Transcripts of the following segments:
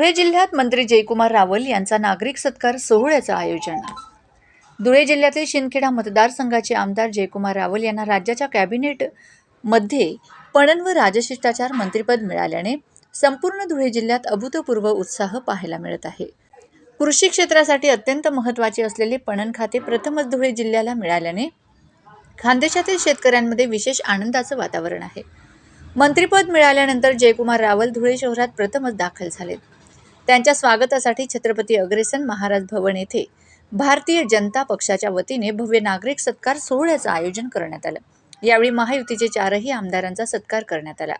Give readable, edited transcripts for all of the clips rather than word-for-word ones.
धुळे जिल्ह्यात मंत्री जयकुमार रावल यांचा नागरिक सत्कार सोहळ्याचं आयोजन। धुळे जिल्ह्यातील शिंदखेडा मतदारसंघाचे आमदार जयकुमार रावल यांना राज्याच्या कॅबिनेटमध्ये पणन व राजशिष्टाचार मंत्रिपद मिळाल्याने संपूर्ण धुळे जिल्ह्यात अभूतपूर्व उत्साह पाहायला मिळत आहे। कृषी क्षेत्रासाठी अत्यंत महत्त्वाचे असलेले पणन खाते प्रथमच धुळे जिल्ह्याला मिळाल्याने खानदेशातील शेतकऱ्यांमध्ये विशेष आनंदाचं वातावरण आहे। मंत्रिपद मिळाल्यानंतर जयकुमार रावल धुळे शहरात प्रथमच दाखल झालेत। त्यांच्या स्वागतासाठी छत्रपती अग्रसेन महाराज भवन येथे भारतीय जनता पक्षाच्या वतीने भव्य नागरिक सत्कार सोहळ्याचं आयोजन करण्यात आलं। यावेळी महायुतीचे 4ही आमदारांचा सत्कार करण्यात आला।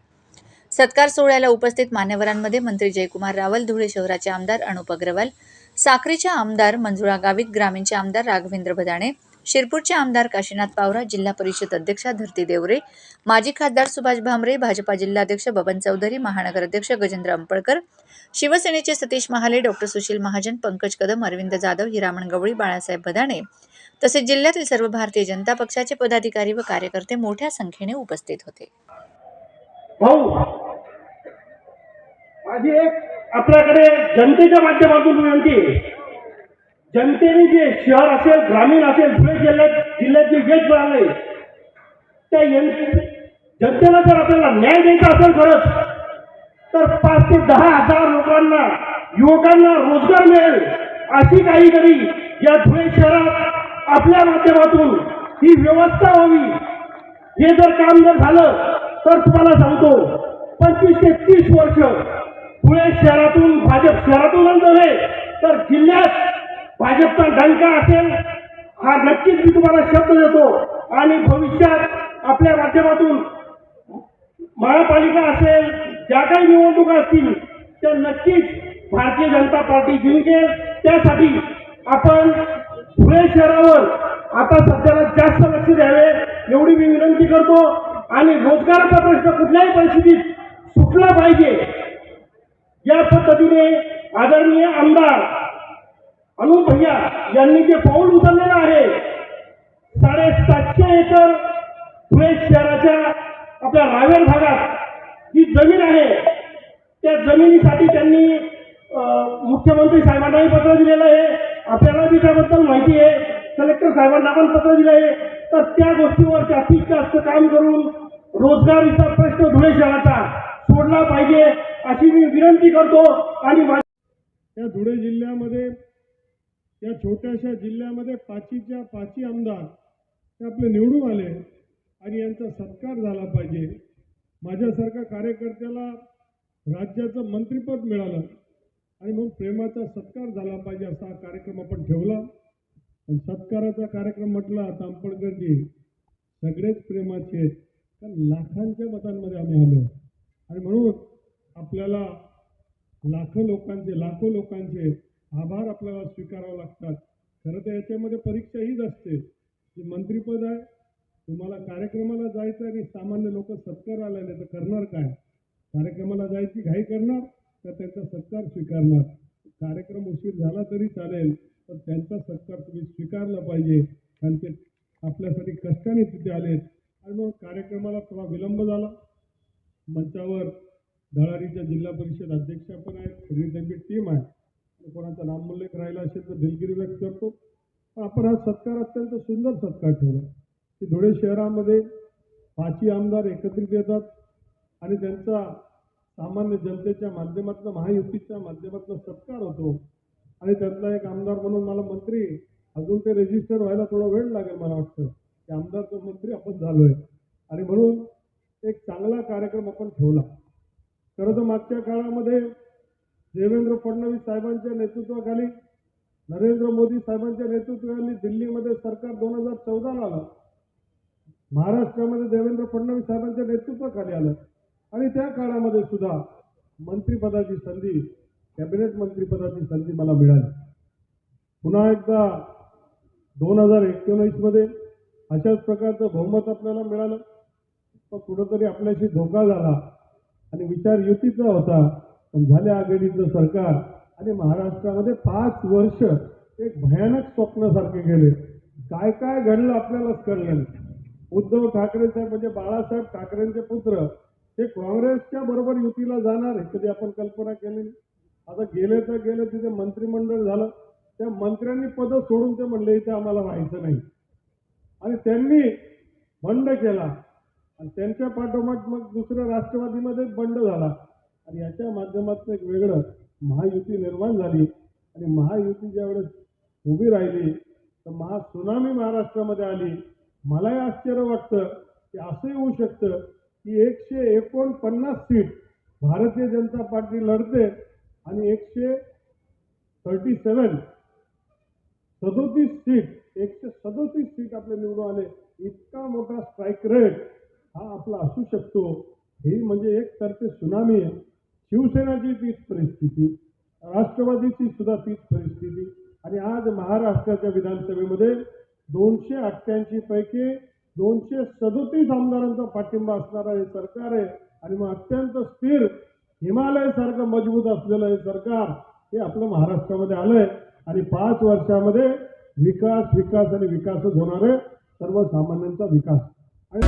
सत्कार सोहळ्याला उपस्थित मान्यवरांमध्ये मंत्री जयकुमार रावल, धुळे शहराचे आमदार अनुप अग्रवाल, साक्रीच्या आमदार मंजुळा गावित, ग्रामीणचे आमदार राघवेंद्र भदाणे, शिरपूरचे आमदार काशीनाथ पावरा, जिल्हा परिषद अध्यक्षा धरती देवरे, माजी खासदार सुभाष भामरे, भाजपा जिल्हाध्यक्ष बबन चौधरी, महानगर अध्यक्ष गजेंद्र अंपळकर, शिवसेनेचे सतीश महाले, डॉक्टर सुशील महाजन, पंकज कदम, अरविंद जाधव, हिरामण गवळी, बाळासाहेब भदाणे तसेच जिल्ह्यातील सर्व भारतीय जनता पक्षाचे पदाधिकारी व कार्यकर्ते मोठ्या संख्येने उपस्थित होते। माझी एक आपल्याकडे जनतेच्या माध्यमातून विनंती आहे, जनतेने जे शहर असेल, ग्रामीण असेल, धुळे जिल्ह्यात जे यश मिळाले त्या जनतेला जर आपल्याला न्याय द्यायचा असेल खरंच तर 5 ते 10 हजार लोकांना, युवकांना रोजगार मिळेल अशी काहीतरी या धुळे शहरात आपल्या माध्यमातून ही व्यवस्था व्हावी। हे जर काम जर झालं तर तुम्हाला सांगतो 25 ते 30 वर्ष धुळे शहरातून, भाजप शहरातूनच नव्हे तर जिल्ह्यात भाजपचा डंका असेल, हा नक्कीच मी तुम्हाला शब्द देतो। आणि भविष्यात आपल्या माध्यमातून महापालिका असेल, ज्या काही निवडणुका असतील त्या नक्कीच भारतीय जनता पार्टी जिंकेल। त्यासाठी आपण धुळे शहरावर आता सध्याला जास्त लक्ष द्यावे एवढी मी विनंती करतो। आणि रोजगाराचा प्रश्न कुठल्याही परिस्थितीत सुटला पाहिजे या पद्धतीने आदरणीय आमदार अनुप भैया यांनी जे पाऊल उचललेलं आहे, 750 एकर धुळे शहराच्या आपल्या रावेर भागात जी जमीन आहे त्या जमिनीसाठी त्यांनी मुख्यमंत्री साहेबांनाही पत्र दिलेलं आहे, आपल्याला बी त्याबद्दल माहिती आहे, कलेक्टर साहेबांना पण पत्र दिलं आहे। तर त्या गोष्टीवर जास्तीत जास्त काम करून रोजगारीचा प्रश्न धुळे शहराचा सोडला पाहिजे अशी मी विनंती करतो। आणि या धुळे जिल्ह्यामध्ये, या छोट्याशा जिल्ह्यामध्ये 5च्या 5 आमदार ते आपले निवडून आले आणि यांचा सत्कार झाला पाहिजे। माझ्यासारख्या कार्यकर्त्याला राज्याचं मंत्रिपद मिळालं आणि मग प्रेमाचा सत्कार झाला पाहिजे असा हा कार्यक्रम आपण ठेवला। पण सत्काराचा कार्यक्रम म्हटला तर अंपळकरजी सगळेच प्रेमाचे आहेत, कारण लाखांच्या मतांमध्ये आम्ही आलो आणि म्हणून आपल्याला लाखो लोकांचे आभार आपल्याला स्वीकारावे लागतात। खरं तर याच्यामध्ये परीक्षा हीच असते की मंत्रिपद आहे, तुम्हाला कार्यक्रमाला जायचं आणि सामान्य लोक सत्कार आले नाही तर करणार काय? कार्यक्रमाला जायची घाई करणार तर त्यांचा सत्कार स्वीकारणार। कार्यक्रम उशीर झाला तरी चालेल पण त्यांचा सत्कार तुम्ही स्वीकारला पाहिजे, कारण ते आपल्यासाठी कष्टाने तिथे आलेत। आणि मग कार्यक्रमाला थोडा विलंब झाला। मंचावर धळारीच्या जिल्हा परिषद अध्यक्षा पण आहेत, सगळी त्यांची टीम आहे, कोणाचा नामोल्लेख राहिला असेल तर दिलगिरी व्यक्त करतो। पण आपण हा सत्कार अत्यंत सुंदर सत्कार ठेवला की धुळे शहरामध्ये 5 आमदार एकत्रित येतात आणि त्यांचा सामान्य जनतेच्या माध्यमातून, महायुतीच्या माध्यमातून सत्कार होतो। आणि त्यातला एक आमदार म्हणून मला मंत्री अजून ते रजिस्टर व्हायला थोडा वेळ लागेल मला वाटतं, की आमदारचा मंत्री आपण झालोय आणि म्हणून एक चांगला कार्यक्रम आपण ठेवला। खरं तर मागच्या काळामध्ये देवेंद्र फडणवीस साहेबांच्या नेतृत्वाखाली, नरेंद्र मोदी साहेबांच्या नेतृत्वाखाली दिल्लीमध्ये सरकार 2014ला आलं, महाराष्ट्रामध्ये देवेंद्र फडणवीस साहेबांच्या नेतृत्वाखाली आलं आणि त्या काळामध्ये सुद्धा मंत्रिपदाची संधी, कॅबिनेट मंत्रिपदाची संधी मला मिळाली। पुन्हा एकदा 2019 मध्ये अशाच प्रकारचं बहुमत आपल्याला मिळालं, पण कुठंतरी आपल्याशी धोका झाला आणि विचार युतीचा होता, पण झाल्या आघाडीचं सरकार आणि महाराष्ट्रामध्ये 5 वर्ष एक भयानक स्वप्नासारखे गेले। काय काय घडलं आपल्यालाच कळलं नाही। उद्धव ठाकरे साहेब म्हणजे बाळासाहेब ठाकरेंचे पुत्र हे काँग्रेसच्या बरोबर युतीला जाणार हे कधी आपण कल्पना केली नाही। आता गेले तर गेले, तिथे मंत्रिमंडळ झालं, त्या मंत्र्यांनी पद सोडून ते म्हणले इथे आम्हाला व्हायचं नाही, आणि त्यांनी बंड केला, आणि त्यांच्या पाठोपाठ मग दुसऱ्या राष्ट्रवादीमध्ये बंड झाला, आणि याच्या माध्यमातून एक वेगळं महायुती निर्माण झाली. आणि महायुती ज्यावेळेस उभी राहिली तर महासुनामी महाराष्ट्रामध्ये आली. मलाही आश्चर्य वाटतं की असंही होऊ शकतं की 149 सीट भारतीय जनता पार्टी लढते आणि 137 सीट आपले निवडून आले. इतका मोठा स्ट्राईक रेट हा आपला असू शकतो. ही म्हणजे एक तर्फे सुनामी आहे. शिवसेनाची तीच परिस्थिती, राष्ट्रवादीची सुद्धा तीच परिस्थिती, आणि आज महाराष्ट्राच्या विधानसभेमध्ये 288 पैकी 237 आमदारांचा पाठिंबा असणारं हे सरकार आहे. आणि मग अत्यंत स्थिर हिमालयासारखं मजबूत असलेलं हे सरकार हे आपलं महाराष्ट्रामध्ये आलंय. आणि 5 वर्षामध्ये विकास विकास आणि विकासच होणार आहे, सर्वसामान्यांचा विकास. आणि